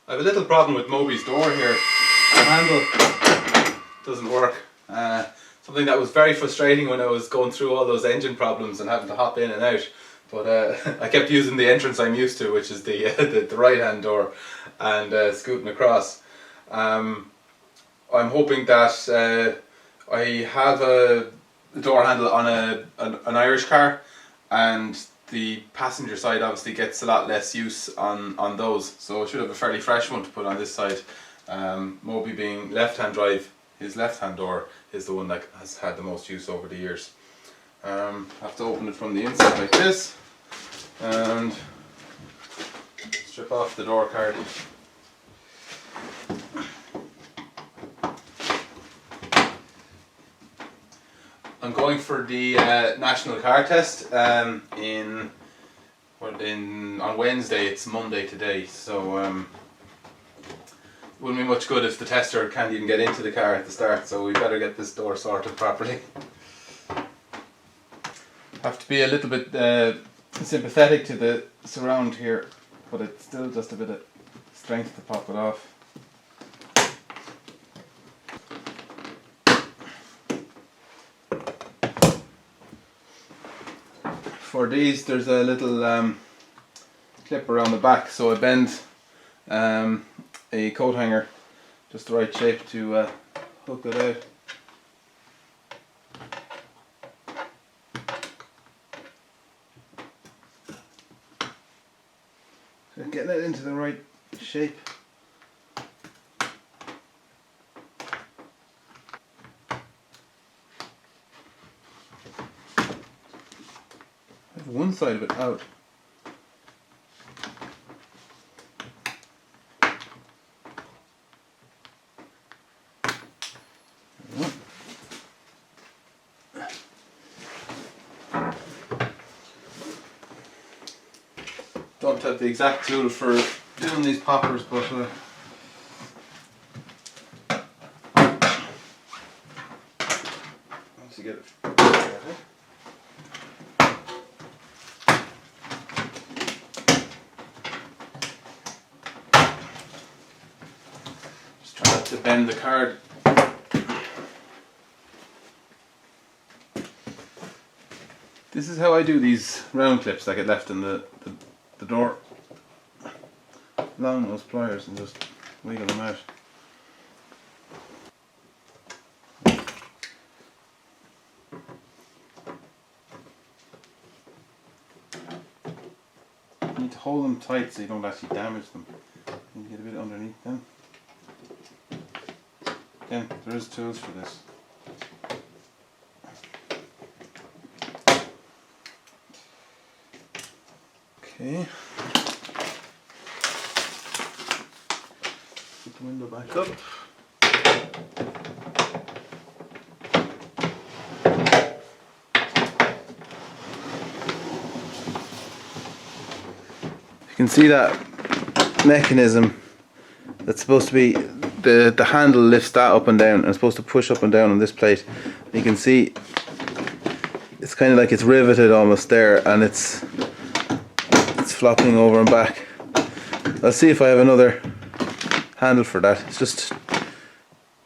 I have a little problem with Moby's door here. The handle doesn't work. Something that was very frustrating when I was going through all those engine problems and having to hop in and out. But I kept using the entrance I'm used to, which is the right hand door, and scooting across. I'm hoping that I have a door handle on an Irish car, and the passenger side obviously gets a lot less use on those, so I should have a fairly fresh one to put on this side. Moby being left hand drive, his left hand door is the one that has had the most use over the years. I have to open it from the inside like this and strip off the door card. I'm going for the national car test on Wednesday. It's Monday today, so wouldn't be much good if the tester can't even get into the car at the start, so we better get this door sorted properly. Have to be a little bit sympathetic to the surround here, but it's still just a bit of strength to pop it off. For these there's a little clip around the back, so I bend a coat hanger just the right shape to hook it out. So getting it into the right shape. I have one side of it out. Don't have the exact tool for doing these poppers, but once you get it. Just try not to bend the card. This is how I do these round clips that get left in the door. Along those pliers and just wiggle them out. You need to hold them tight so you don't actually damage them. You need to get a bit underneath them. Again, there is tools for this. Okay. Put the window back up. You can see that mechanism that's supposed to be the handle lifts that up and down and it's supposed to push up and down on this plate. You can see it's kind of like it's riveted almost there, and it's flopping over and back. I'll see if I have another handle for that. It's just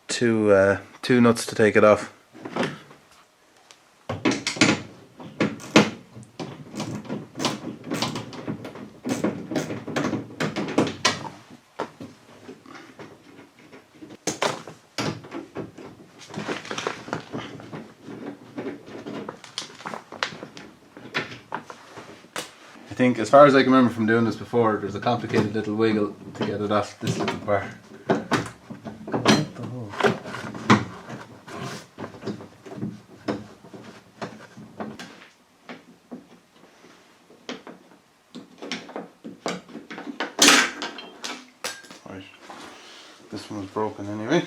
two nuts to take it off. I think, as far as I can remember from doing this before, there's a complicated little wiggle to get it off this little bar. Right, this one's broken anyway.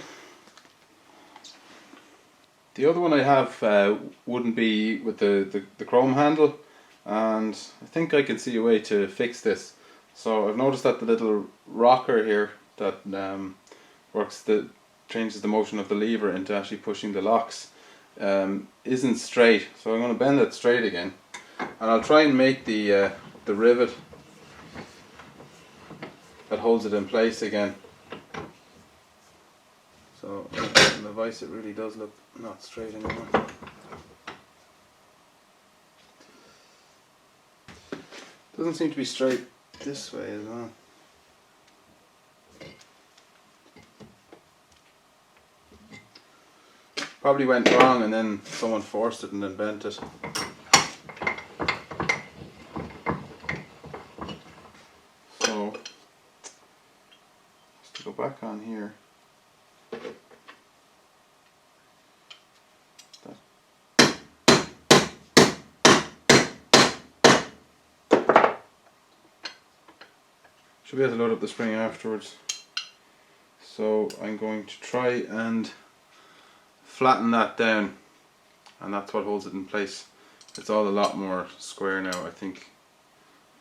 The other one I have wouldn't be with the chrome handle, and I think I can see a way to fix this. So I've noticed that the little rocker here that changes the motion of the lever into actually pushing the locks isn't straight. So I'm going to bend it straight again, and I'll try and make the rivet that holds it in place again. So in the vise it really does look not straight anymore. Doesn't seem to be straight this way as well. Probably went wrong and then someone forced it and then bent it. So, just to go back on here. Should be able to load up the spring afterwards. So I'm going to try and flatten that down, and that's what holds it in place. It's all a lot more square now, I think.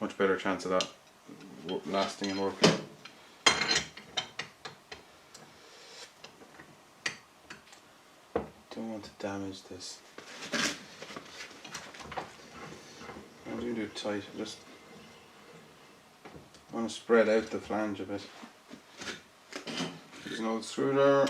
Much better chance of that lasting and working. Don't want to damage this. I do it tight, I just want to spread out the flange a bit. There's an old screw there.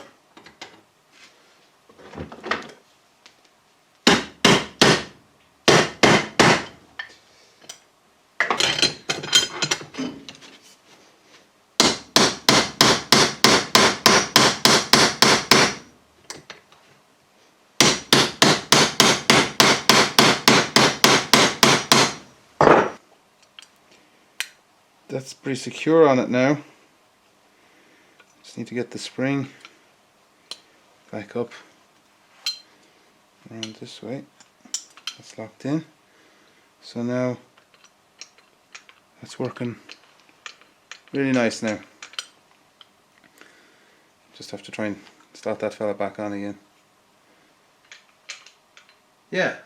That's pretty secure on it now. Just need to get the spring back up around this way. That's locked in. So now that's working really nice now. Just have to try and start that fella back on again. Yeah,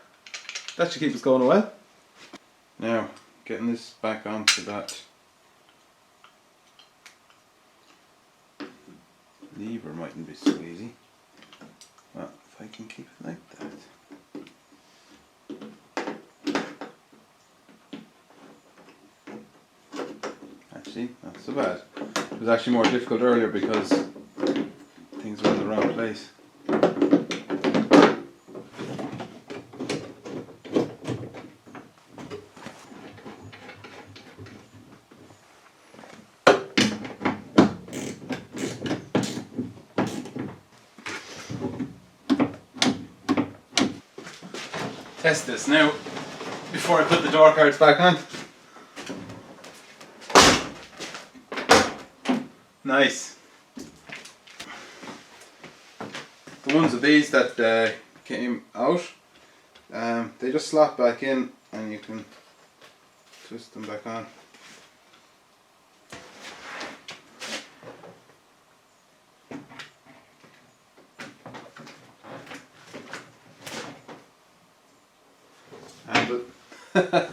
that should keep us going a while. Now, getting this back onto that lever mightn't be so easy. Well, if I can keep it like that. Actually, not so bad. It was actually more difficult earlier because things were in the wrong place. Test this now before I put the door cards back on. Nice. The ones of these that came out, they just slot back in and you can twist them back on. Okay.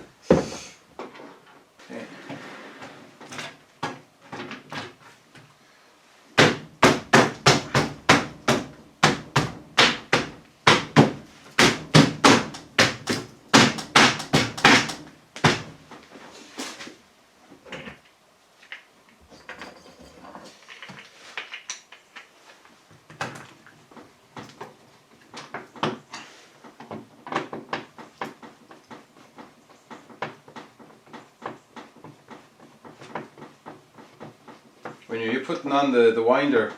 When you're putting on the winder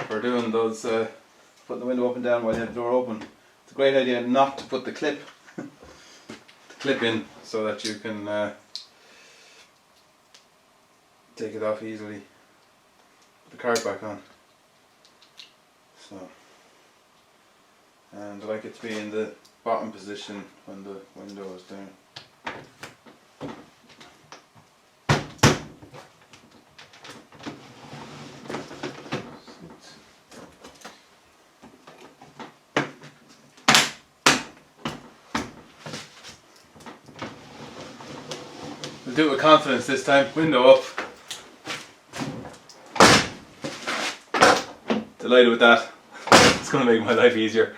for doing those, putting the window up and down while you have the door open, it's a great idea not to put the clip in so that you can take it off easily. Put the card back on. So, and I like it to be in the bottom position when the window is down. We'll do it with confidence this time. Window up. Delighted with that. It's going to make my life easier.